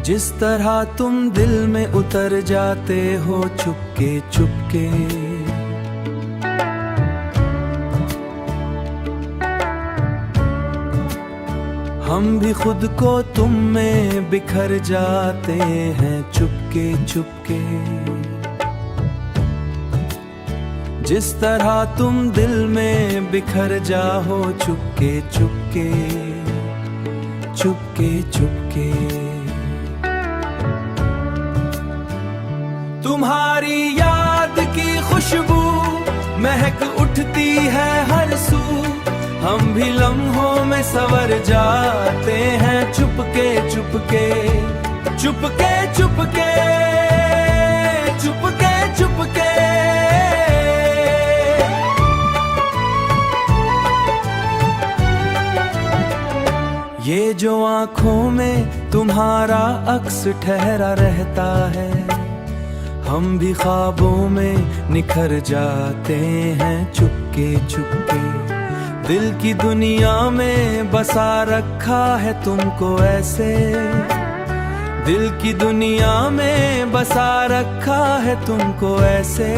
जिस तरह तुम दिल में उतर जाते हो चुपके चुपके, हम भी खुद को तुम में बिखर जाते हैं चुपके चुपके। जिस तरह तुम दिल में बिखर जाओ चुपके चुपके चुपके चुपके। तुम्हारी याद की खुशबू महक उठती है हर सू, हम भी लम्हों में संवर जाते हैं चुपके चुपके चुपके चुपके चुपके चुपके। ये जो आँखों में तुम्हारा अक्स ठहरा रहता है, हम भी ख्वाबों में निखर जाते हैं चुपके चुपके। दिल की दुनिया में बसा रखा है तुमको ऐसे, दिल की दुनिया में बसा रखा है तुमको ऐसे।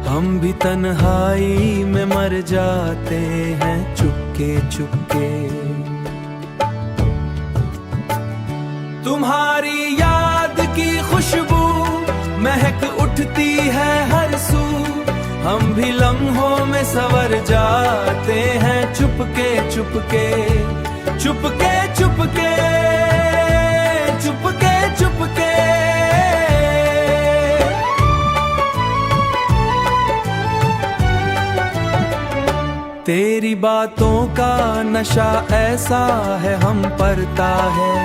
हम भी तन्हाई में मर जाते हैं चुपके चुपके। तुम्हारी याद की खुशबू महक उठती है हर सू, हम भी लम्हों में संवर जाते हैं चुपके चुपके चुपके चुपके चुपके चुपके। तेरी बातों का नशा ऐसा है हम परता है,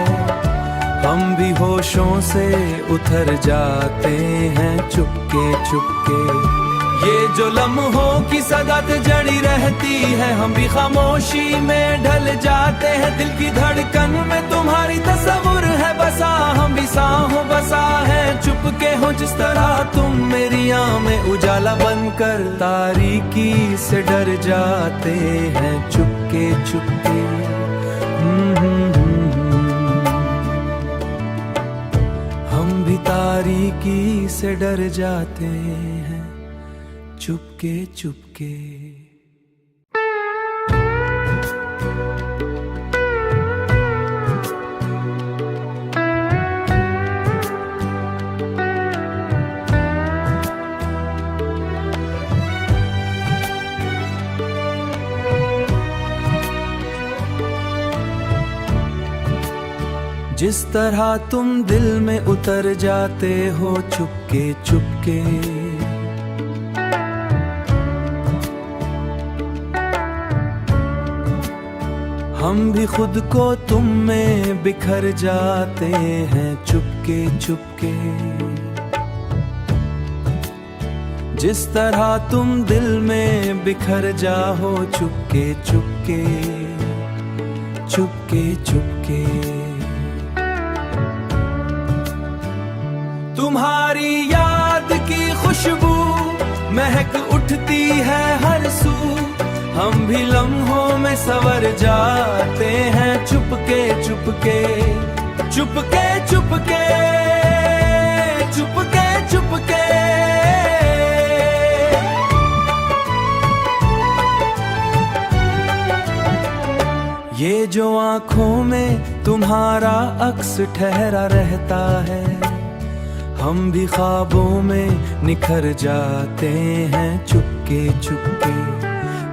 हम भी होशों से उतर जाते हैं चुपके चुपके। ये जो लम्हों की सदात जड़ी रहती है, हम भी खामोशी में ढल जाते हैं। दिल की धड़कन में तुम्हारी तस्वीर है बसा, हम भी साहों बसा है चुपके हो। जिस तरह तुम मेरी आँख में उजाला बनकर तारीकी से डर जाते हैं चुपके चुपके। हम भी तारीकी से डर जाते हैं चुपके चुपके। जिस तरह तुम दिल में उतर जाते हो चुपके चुपके, हम भी खुद को तुम में बिखर जाते हैं चुपके चुपके। जिस तरह तुम दिल में बिखर जाओ चुपके चुपके चुपके चुपके। तुम्हारी याद की खुशबू महक उठती है हर सू, हम भी लम्हों में संवर जाते हैं चुपके चुपके चुपके चुपके चुपके चुपके। ये जो आँखों में तुम्हारा अक्स ठहरा रहता है, हम भी ख्वाबों में निखर जाते हैं चुपके चुपके।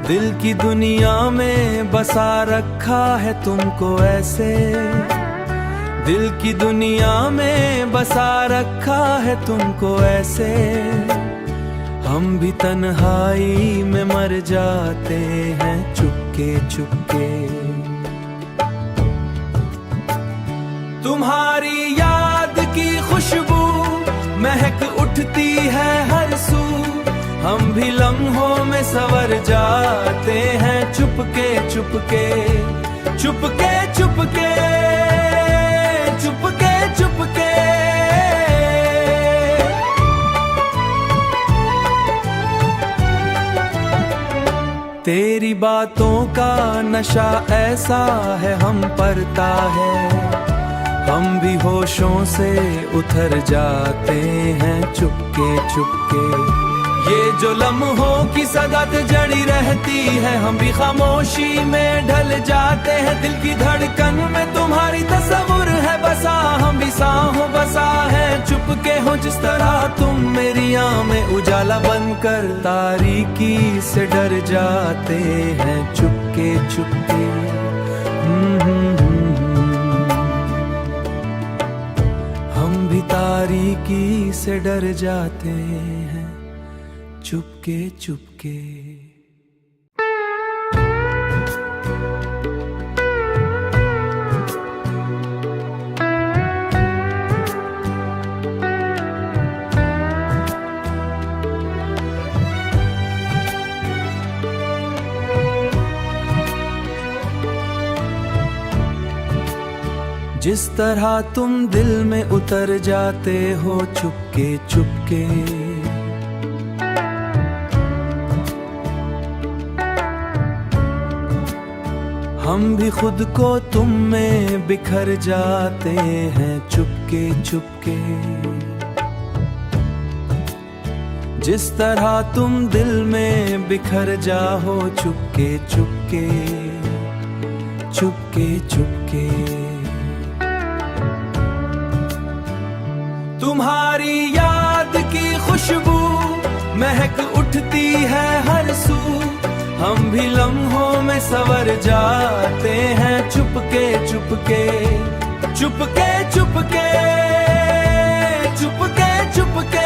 दिल की दुनिया में बसा रखा है तुमको ऐसे, दिल की दुनिया में बसा रखा है तुमको ऐसे। हम भी तन्हाई में मर जाते हैं चुपके चुपके। तुम्हारी याद की खुशबू महक उठती है हर सू, हम भी लम्हों में संवर जाते हैं चुपके चुपके चुपके चुपके चुपके चुपके। तेरी बातों का नशा ऐसा है हम परता है, हम भी होशों से उतर जाते हैं चुपके चुपके। ये जो लम्हों की सदात जड़ी रहती है, हम भी खामोशी में ढल जाते हैं। दिल की धड़कन में तुम्हारी तस्वीर है बसा, हम भी सांहों बसा है चुपके हो। जिस तरह तुम मेरी आँख में उजाला बनकर तारीकी से डर जाते हैं चुपके चुपके। हम भी तारीकी से डर जाते हैं चुपके चुपके। जिस तरह तुम दिल में उतर जाते हो चुपके चुपके, हम भी खुद को तुम में बिखर जाते हैं चुपके चुपके। जिस तरह तुम दिल में बिखर जाओ चुपके चुपके चुपके चुपके। तुम्हारी याद की खुशबू महक उठती है हर सू, हम भी लम्हों में सवर जाते हैं चुपके चुपके चुपके चुपके चुपके चुपके।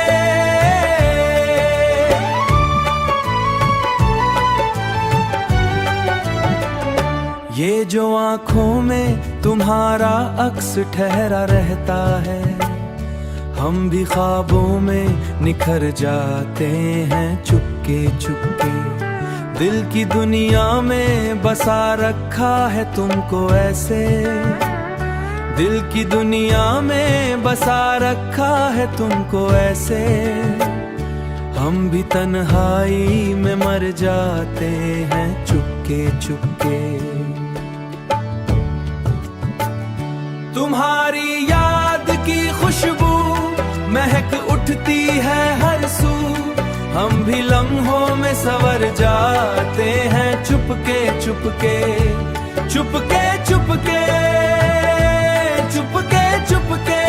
ये जो आँखों में तुम्हारा अक्स ठहरा रहता है, हम भी ख्वाबों में निखर जाते हैं चुपके चुपके। दिल की दुनिया में बसा रखा है तुमको ऐसे, दिल की दुनिया में बसा रखा है तुमको ऐसे। हम भी तन्हाई में मर जाते हैं चुपके चुपके। तुम्हारी याद की खुशबू महक उठती है हर सू, हम भी लम्हों में सवर जाते हैं चुपके चुपके चुपके चुपके चुपके चुपके।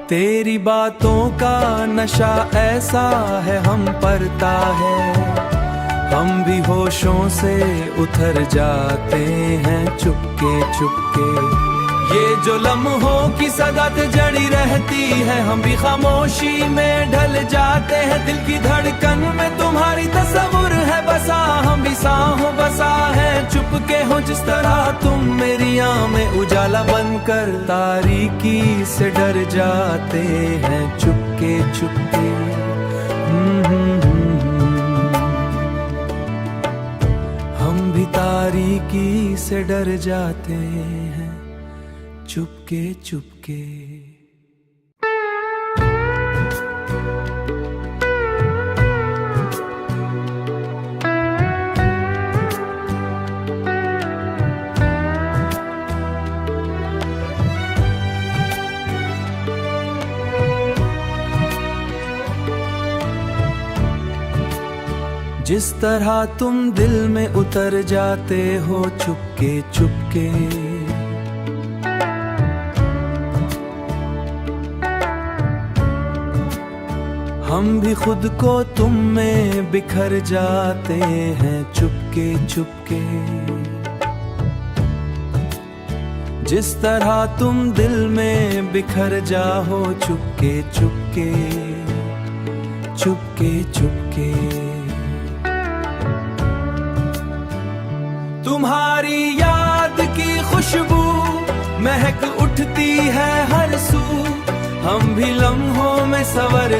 तेरी बातों का नशा ऐसा है हम परता है, हम भी होशों से उतर जाते हैं चुपके चुपके। ये जो लम्हों की सदात जड़ी रहती है, हम भी खामोशी में ढल जाते हैं। दिल की धड़कन में तुम्हारी तस्वीर है बसा, हम भी सांहों बसा है चुपके हो। जिस तरह तुम मेरी आँख में उजाला बनकर तारीकी से डर जाते हैं चुपके चुपके। हम भी तारीकी से डर जाते हैं चुपके चुपके। जिस तरह तुम दिल में उतर जाते हो चुपके चुपके, हम भी खुद को तुम में बिखर जाते हैं चुपके चुपके। जिस तरह तुम दिल में बिखर जाओ चुपके चुपके चुपके चुपके। तुम्हारी याद की खुशबू महक उठती है हर सू, हम भी लम्हों में सवर